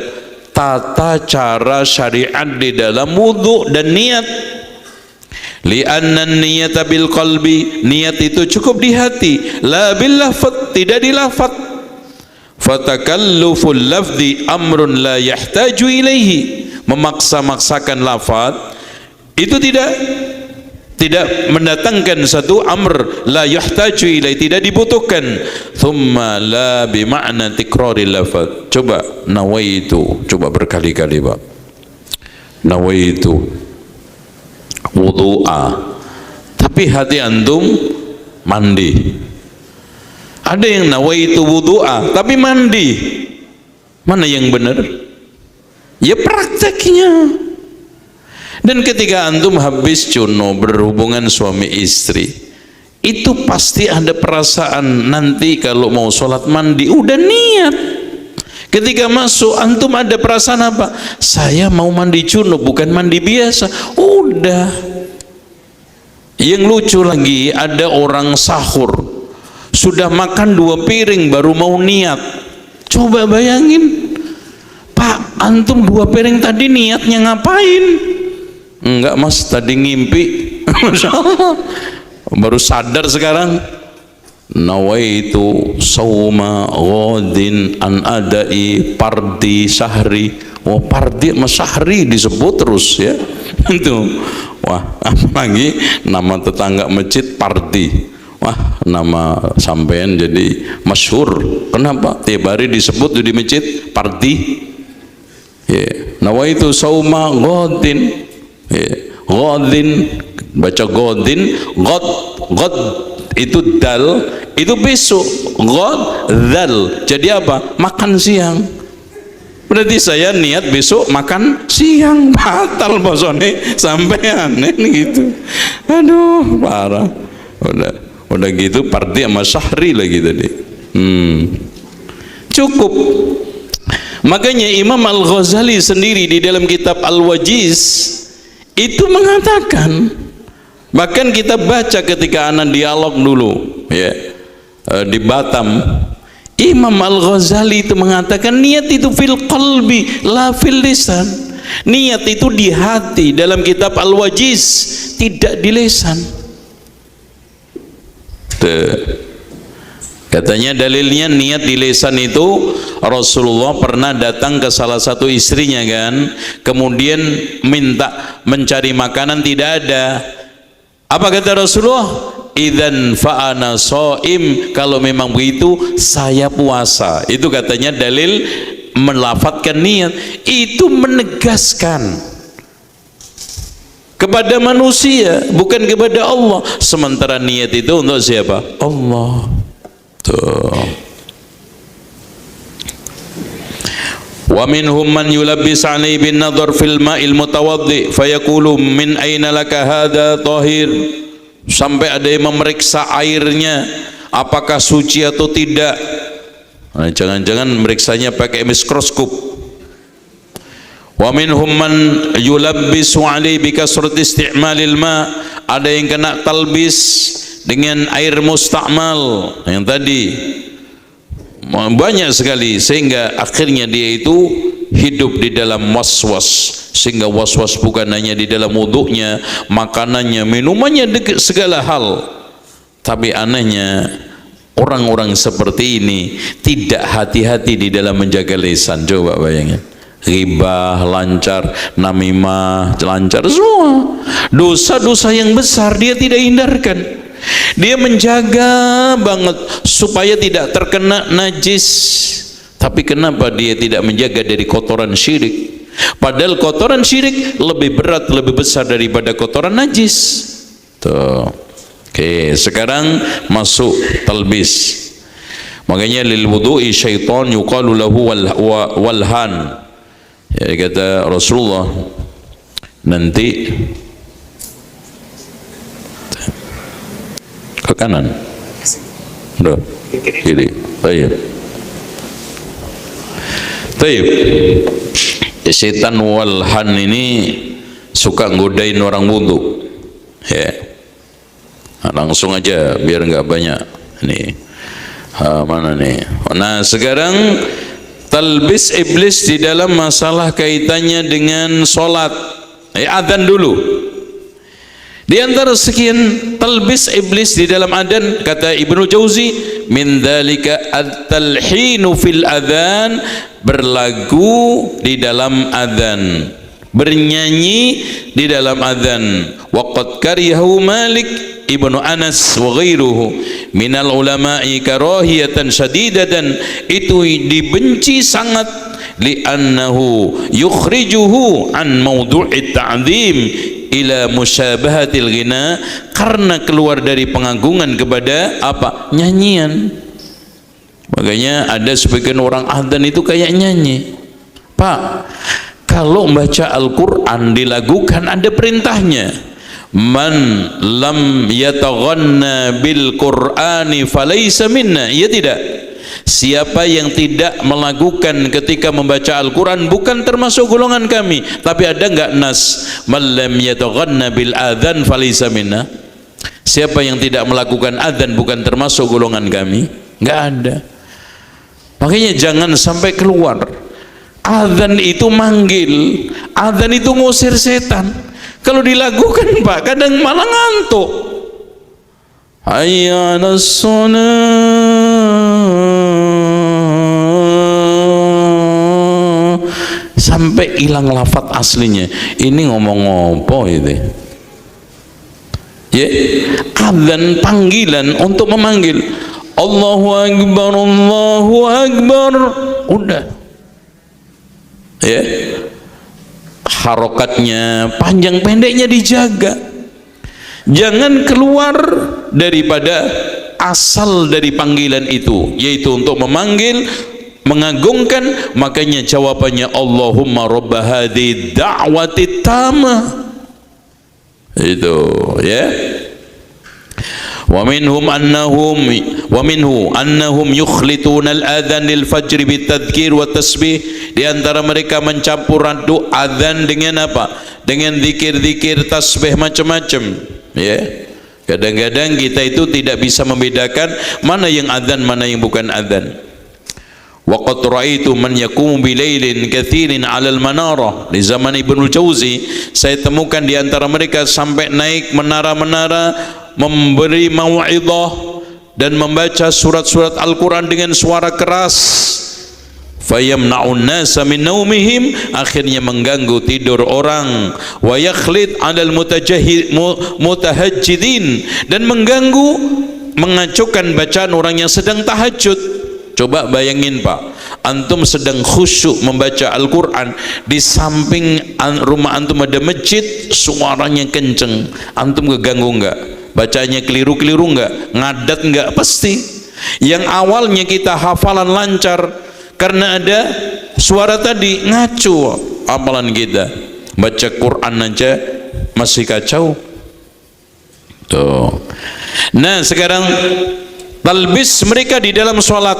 tata cara syariat di dalam wudu dan niat. Li'anna niyata bil qalbi, niat itu cukup di hati, la bil lafaz, tidak di lafaz. Fatakalluful lafzi amrun la yahtaju ilaihi, memaksa-maksakan lafaz itu tidak mendatangkan satu amr la yahtaju ilaihi, tidak dibutuhkan. Thumma la bima'na tikraril lafaz. Coba nawaitu, coba berkali-kali Pak. Nawaitu wudu'a, tapi hati antum mandi. Ada yang nawaitu wudu'a tapi mandi. Mana yang benar? Ya prakteknya. Dan ketika antum habis cuno berhubungan suami istri, itu pasti ada perasaan nanti kalau mau sholat mandi udah niat. Ketika masuk antum ada perasaan apa? Saya mau mandi junub bukan mandi biasa. Udah. Yang lucu lagi, ada orang sahur sudah makan 2 piring baru mau niat. Coba bayangin, Pak, antum 2 piring tadi niatnya ngapain? Enggak mas, tadi ngimpi. Masya Allah, baru sadar sekarang. Nawaitu sauma ghadin an adai pardi sahri. Oh, pardi sama sahri disebut terus ya. Itu. Wah, apalagi nama tetangga masjid pardi. Wah, nama sampean jadi masyhur. Kenapa? Tiap hari disebut di masjid pardi. Ya, nawaitu sauma ghadin. Ya, ghadin baca ghadin, ghad itu dal, itu besok. Ghad dal. Jadi apa? Makan siang. Berarti saya niat besok makan siang, batal bosone sampean ini gitu. Aduh, parah. Udah gitu pardi sama syahri lagi tadi. Cukup. Makanya Imam Al-Ghazali sendiri di dalam kitab Al-Wajiz itu mengatakan, bahkan kita baca ketika anak dialog dulu ya di Batam, Imam Al-Ghazali itu mengatakan niat itu fil qalbi la fil lisan. Niat itu di hati, dalam kitab Al-Wajiz, tidak di lisan. Katanya dalilnya niat di lisan itu, Rasulullah pernah datang ke salah satu istrinya kan, kemudian minta mencari makanan, tidak ada. Apa kata Rasulullah? Idzan fa'ana shaim, kalau memang begitu saya puasa. Itu katanya dalil melafadzkan niat. Itu menegaskan kepada manusia, bukan kepada Allah. Sementara niat itu untuk siapa? Allah. Tuh. Wa minhum man yulabbis 'alaihi bin nadhar fil ma'il mutawaddi fayaqulu min aina laka hadha tahir. Sampai ada yang memeriksa airnya apakah suci atau tidak. Nah, jangan-jangan meriksanya pakai mikroskop. Wa minhum man yulabbisu 'alaihi bi kasrati isti'malil ma'. Ada yang kena talbis dengan air mustakmal yang tadi banyak sekali, sehingga akhirnya dia itu hidup di dalam was-was, sehingga was-was bukan hanya di dalam wuduknya, makanannya, minumannya, segala hal. Tapi anehnya orang-orang seperti ini tidak hati-hati di dalam menjaga lisan. Coba bayangin, ghibah lancar, namimah lancar, semua dosa-dosa yang besar dia tidak hindarkan. Dia menjaga banget supaya tidak terkena najis. Tapi kenapa dia tidak menjaga dari kotoran syirik? Padahal kotoran syirik lebih berat, lebih besar daripada kotoran najis. Tuh. Oke, sekarang masuk talbis. Makanya lil wudu'i syaitan yuqalu lahu walhan. Ya, kata Rasulullah, nanti ke kanan, udah kiri, baik. Taib. Setan walhan ini suka ngodain orang wudu. Ya, langsung aja biar nggak banyak. Nih, mana nih? Nah, sekarang talbis iblis di dalam masalah kaitannya dengan sholat. Adzan dulu. Di antara sekian talbis iblis di dalam adzan, kata Ibnu Jauzi, min dzalika at-talhinu fil adzan, berlagu di dalam adzan, bernyanyi di dalam adzan. Waqad karihahu Malik Ibnu Anas wa ghairuhu minal ulama'i karahiyatan syadidatan, itu dibenci sangat, li'annahu yukhrijuhu an mawdu'it ta'zim ila musyabahatil ghina, karena keluar dari pengagungan kepada apa? Nyanyian. Makanya ada sebagian orang adzan itu kayak nyanyi. Pak, kalau membaca Al-Quran dilagukan, ada perintahnya, man lam yataghanna bil Qur'ani falaysa minna. Iya tidak? Siapa yang tidak melakukan ketika membaca Al-Quran bukan termasuk golongan kami. Tapi ada enggak nas man lam yataghanna bil adzan falaysa minna? Siapa yang tidak melakukan adzan bukan termasuk golongan kami? Enggak ada. Makanya jangan sampai keluar. Adzan itu manggil, adzan itu ngusir setan. Kalau dilakukan Pak, kadang malah ngantuk. Hayya 'alas shalah, sampai hilang lafaz aslinya. Ini ngomong apa itu? Ya, adzan panggilan untuk memanggil. Allahu Akbar, Allahu Akbar. Udah. Ya. Harokatnya, panjang pendeknya dijaga. Jangan keluar daripada asal dari panggilan itu, yaitu untuk memanggil, mengagungkan. Makanya jawabannya Allahumma rabba hadhihi da'wati tamah. Itu ya. Wa minhu annahum yukhlituna al-adhan lil fajr bitadhkir wa tasbih. Di antara mereka mencampur aduk adzan dengan apa? Dengan zikir-zikir, tasbih macam-macam. Ya. Kadang-kadang kita itu tidak bisa membedakan mana yang adzan, mana yang bukan adzan. Wa qad ra'aitu man yaqumu bilailin katsirin 'alal manarah. Di zaman Ibnu Jauzi, saya temukan di antara mereka sampai naik menara-menara memberi mau'idhah dan membaca surat-surat Al-Quran dengan suara keras. Fayamna'un nasa min naumihim, akhirnya mengganggu tidur orang. Wa yakhlid 'alal mutahajjidin, dan mengganggu, mengacaukan bacaan orang yang sedang tahajud. Coba bayangin Pak, antum sedang khusyuk membaca Al-Quran, di samping rumah antum ada masjid, suaranya kenceng, antum keganggu enggak? Bacanya keliru-keliru enggak? Ngadat enggak? Pasti. Yang awalnya kita hafalan lancar, karena ada suara tadi, ngaco hafalan kita. Baca Quran aja masih kacau. Tuh. Nah, sekarang talbis mereka di dalam sholat.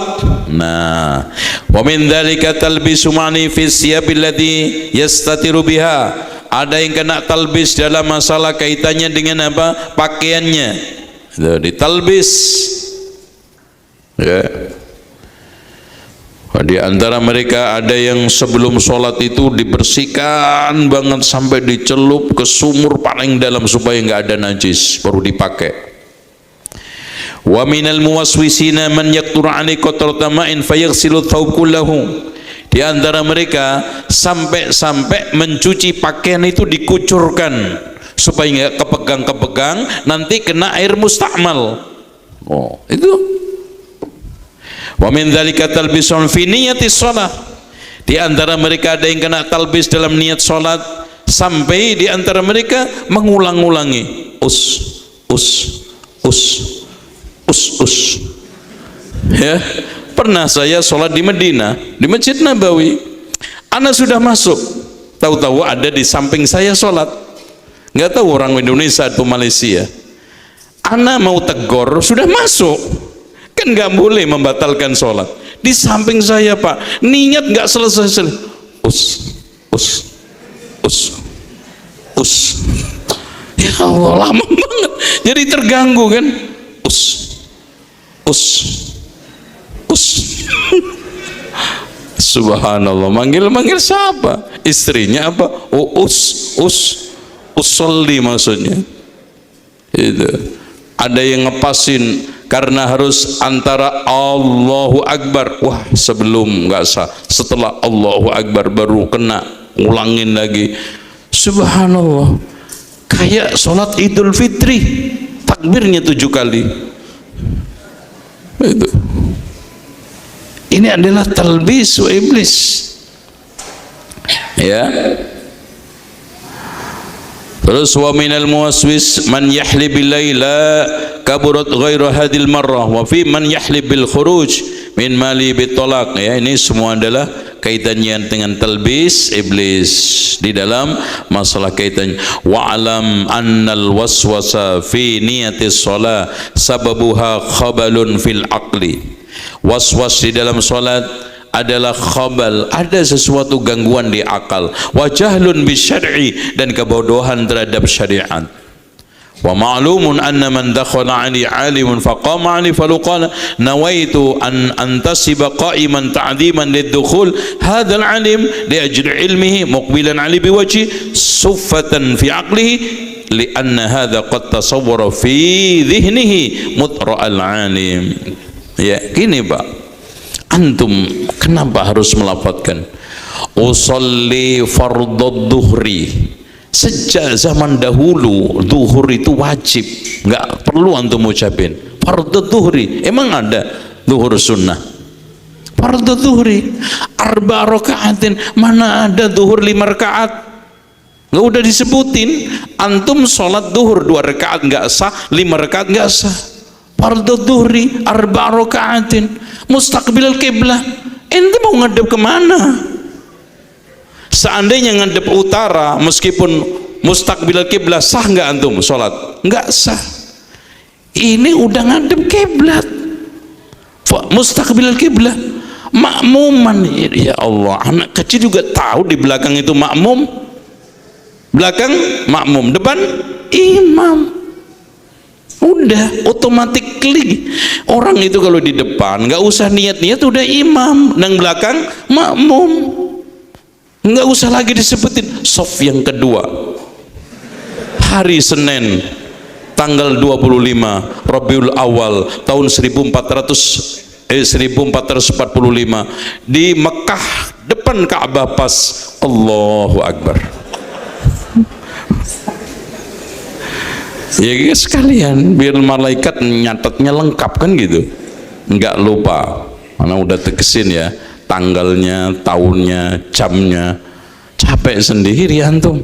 Nah, wa min dzalika talbisu ma'ni fi siyabil ladzi yastatiru biha. Ada yang kena talbis dalam masalah kaitannya dengan apa? Pakaiannya. itu ditalbis ya. Di antara mereka ada yang sebelum sholat itu dibersihkan banget sampai dicelup ke sumur paling dalam supaya nggak ada najis baru dipakai. Wa minal muwaswisina man yaqtur 'alai qatrata ma'in fayaghsilu thawb kullahu. Di antara mereka sampai mencuci pakaian itu dikucurkan supaya nggak kepegang-kepegang, nanti kena air mustakmal. Oh, itu. Wa min dzalika talbisun fi niyyati shalah. Di antara mereka ada yang kena talbis dalam niat salat, sampai di antara mereka mengulang-ulangi us. Ya, pernah saya salat di Madinah, di Masjid Nabawi. Ana sudah masuk, tahu-tahu ada di samping saya salat. Enggak tahu orang Indonesia atau Malaysia. Ana mau tegur, sudah masuk. Kan nggak boleh membatalkan sholat. Di samping saya Pak, niat nggak selesai. Us. Ya Allah, lama banget. Jadi terganggu kan? Us. Subhanallah, manggil siapa? Istrinya apa? Oh, usolli maksudnya. Itu. Ada yang ngepasin karena harus antara Allahu Akbar, wah sebelum nggak sah, setelah Allahu Akbar baru kena, ulangin lagi. Subhanallah, kayak sholat Idul Fitri, takbirnya 7 kali. Itu. Ini adalah talbis iblis, ya. Terus wa minal muwaswis man yahlib billaila kaburat ghairu hadil marrah wa fi man yahlib bil khuruj min mali bitolak. Ya, ini semua adalah kaitannya dengan talbis iblis di dalam masalah kaitannya. Wa alam annal waswasa fi niyatis shalah sababuha khabalun fil aqli. Waswas di dalam salat adalah khabal, ada sesuatu gangguan di akal, wa jahlun bisyar'i, dan kebodohan terhadap syariat. Wa ma'lumun anna man dakhala 'ali 'alimun faqama 'ali faluqala nawaitu an antasiba qa'iman ta'dhiman lidukhul hadzal 'alim li ajli ilmihi muqbilan 'ali biwajhi suffatan fi 'aqlihi li anna hadza qad tasawwara fi dhihnihi mutra'al 'alim. Ya, gini Pak, antum kenapa harus melafadzkan usolli fardhu dhuhri? Sejak zaman dahulu zuhur itu wajib, nggak perlu antum ucapin fardhu dhuhri. Emang ada zuhur sunnah? Fardhu dhuhri arba rakaatin, mana ada zuhur 5 rakaat? Nggak udah disebutin. Antum sholat zuhur 2 rakaat nggak sah, 5 rakaat nggak sah. Fardhu dhuhri arba rakaatin mustaqbil kiblah. Ente mau ngadep kemana? Seandainya ngadep utara, meskipun mustaqbil kiblah, sah nggak antum sholat? Nggak sah. Ini udah ngadep kiblat, mustaqbil kiblah, makmuman. Ya Allah, anak kecil juga tahu di belakang itu makmum, belakang makmum, depan imam. Udah automatically orang itu kalau di depan nggak usah niat-niat, udah imam, dan belakang makmum, nggak usah lagi disebutin sof yang kedua. Hari Senin tanggal 25 Rabiul Awal tahun 1445 di Mekah, depan Ka'bah pas, Allahu Akbar. Ya sekalian biar malaikat nyatetnya lengkap kan gitu, nggak lupa. Mana udah tegesin ya tanggalnya, tahunnya, jamnya. Capek sendiri antum.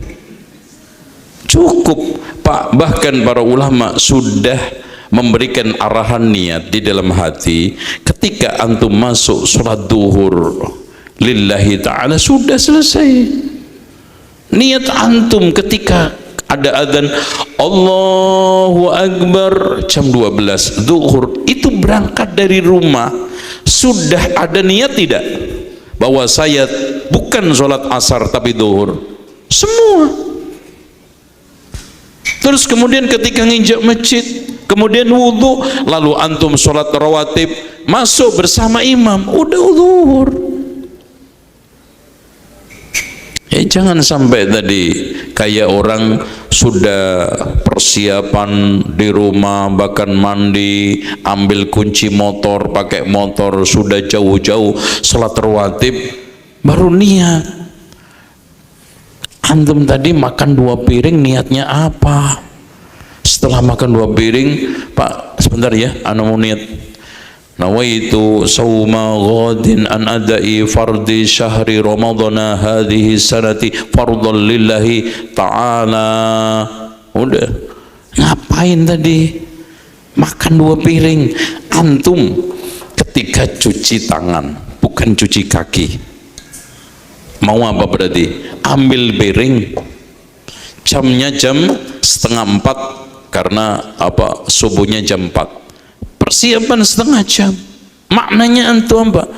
Cukup Pak, bahkan para ulama sudah memberikan arahan niat di dalam hati ketika antum masuk sholat duhur lillahi ta'ala, sudah selesai. Niat antum ketika ada adzan Allahu Akbar jam 12 zuhur, itu berangkat dari rumah sudah ada niat tidak bahwa saya bukan sholat asar tapi zuhur? Semua. Terus Terus kemudian ketika nginjak masjid, kemudian wudhu, lalu antum sholat rawatib, masuk bersama imam, udah zuhur. Jangan sampai tadi kayak orang sudah persiapan di rumah, bahkan mandi, ambil kunci motor, pakai motor, sudah jauh-jauh sholat rawatib, baru niat. Antum tadi makan 2 piring, niatnya apa? Setelah makan 2 piring, Pak sebentar ya, ana mau niat. Nawaitu sawma ghadin an adai fardi syahri ramadana hadhihi sanati fardhan lillahi ta'ala. Udah, ngapain tadi makan 2 piring? Antum ketika cuci tangan, bukan cuci kaki, mau apa berarti? Ambil piring, jamnya jam 3:30 karena apa? Subuhnya jam 4, persiapan setengah jam. Maknanya antum apa?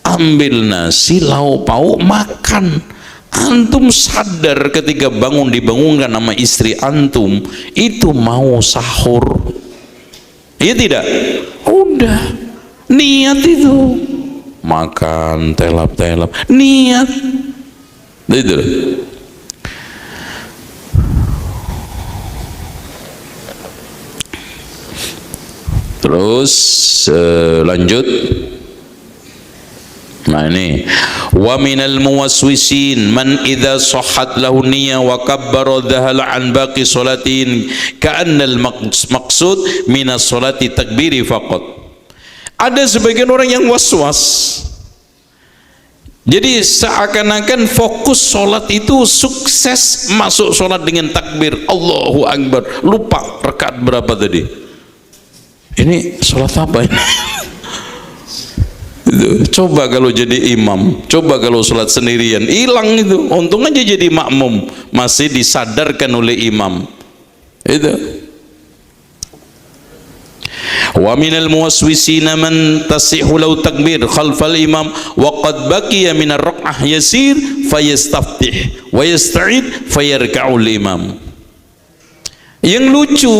Ambil nasi, lauk pauk, makan. Antum sadar ketika bangun, dibangunkan sama istri antum, itu mau sahur. Iya tidak? Udah, niat itu. Makan, telap-telap, niat. Itu. Terus lanjut. Nah ini, wa minal muwaswisin man idza sahhat lahu niyya wa kabbara dhahala an baqi salatin ka'anna al maqsud min as-salati takbiri faqat. Ada sebagian orang yang was-was. Jadi seakan-akan fokus sholat itu sukses masuk sholat dengan takbir Allahu Akbar, lupa rakaat berapa tadi. Ini sholat apa ini? Coba kalau jadi imam, coba kalau sholat sendirian, hilang itu. Untung aja jadi makmum, masih disadarkan oleh imam. Itu. Wa minal muwaswisina man tasihhu lahu takbir khalfal imam wa qad baqiya min ar-rak'ah yasir fayastaftih wa yasta'id fayarka'ul imam. Yang lucu,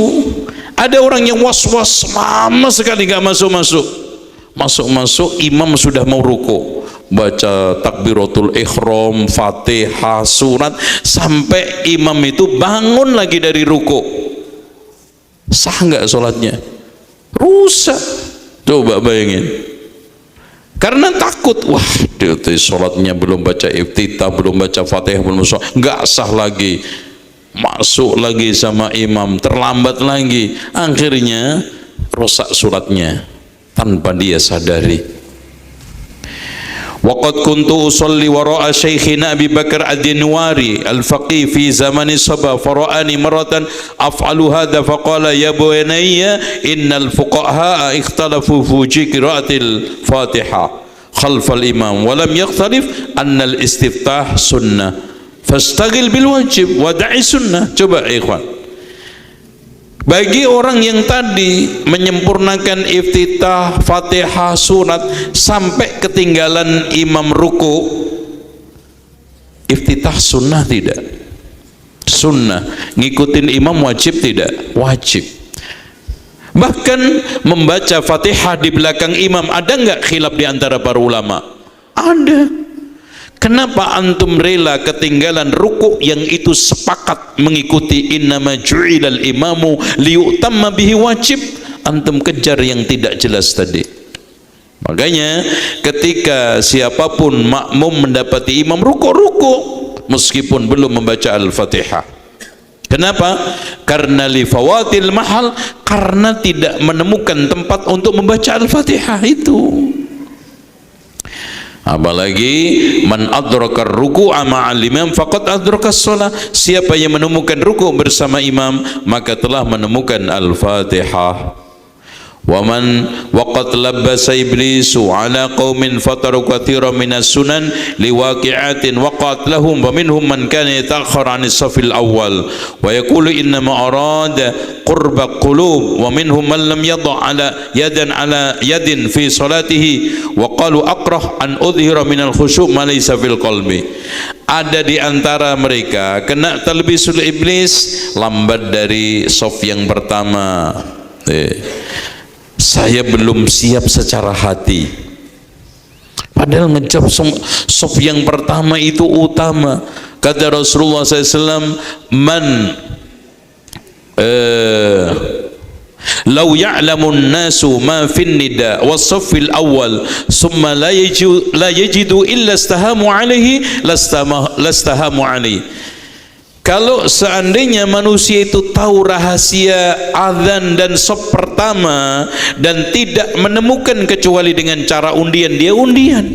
ada orang yang was-was lama sekali gak masuk-masuk, imam sudah mau ruku, baca takbiratul ihram, fatihah, surat, sampai imam itu bangun lagi dari ruku. Sah nggak sholatnya? Rusak. Coba bayangin, karena takut, wah dia sholatnya belum baca iftitah, belum baca fatihah, belum sholat, nggak sah lagi. Masuk lagi sama imam, terlambat lagi, akhirnya rusak sholatnya tanpa dia sadari. Waqad kuntu usalli wara'a syekhina Abi Bakar ad-Dinwari al-faqih fi zamani sabah fara'ani maratan af'alu hadha faqala ya bunayya innal fuqaha ikhtalafu fi qira'atil Fatihah khalfal imam wa lam yakhtalif anna al-istiftah sunnah fastaghil bil wajib wa da'i sunnah. Coba ikhwan, bagi orang yang tadi menyempurnakan iftitah, fatihah, surat sampai ketinggalan imam ruku, iftitah sunnah tidak? Sunnah. Ngikutin imam wajib tidak? Wajib. Bahkan membaca fatihah di belakang imam, ada nggak khilaf di antara para ulama? Ada. Kenapa antum rela ketinggalan ruku yang itu sepakat mengikuti innama ju'ilal imamu liyutamma bihi wajib? Antum kejar yang tidak jelas tadi. Makanya ketika siapapun makmum mendapati imam ruku meskipun belum membaca al-fatihah. Kenapa? Karena li fawatil mahal, karena tidak menemukan tempat untuk membaca al-fatihah itu. Apalagi man adrakar ruku'a ma'al imam faqad adrakas shalah. Siapa yang menemukan ruku' bersama imam maka telah menemukan al-Fatihah. Wa man waqad labbasa iblisu ala qaumin fataru katsiran minas sunan liwaqi'atin waqa'at lahum wa minhum man kana yata'akhkhar 'anis safil awwal wa yaqulu inna ma arada qurba qulub wa minhum man lam yadha' ala yadin fi salatihi wa qalu aqrah an udhhira minal khusyu' ma laysa fil qalbi. ada di antara mereka kena talbisul iblis, lambat dari saf yang pertama. Saya belum siap secara hati, padahal ngejab saf yang pertama itu utama. Kata Rasulullah SAW, man law ya'lamun nasu ma fin nida was saffil awal summa la yajidu illa istahamu alaihi lastahamu alaihi. Kalau seandainya manusia itu tahu rahasia azan dan saf pertama dan tidak menemukan kecuali dengan cara undian, dia undian.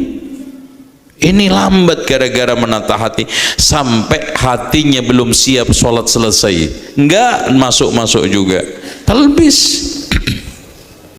Ini lambat gara-gara menata hati, sampai hatinya belum siap, sholat selesai enggak masuk-masuk juga talbis.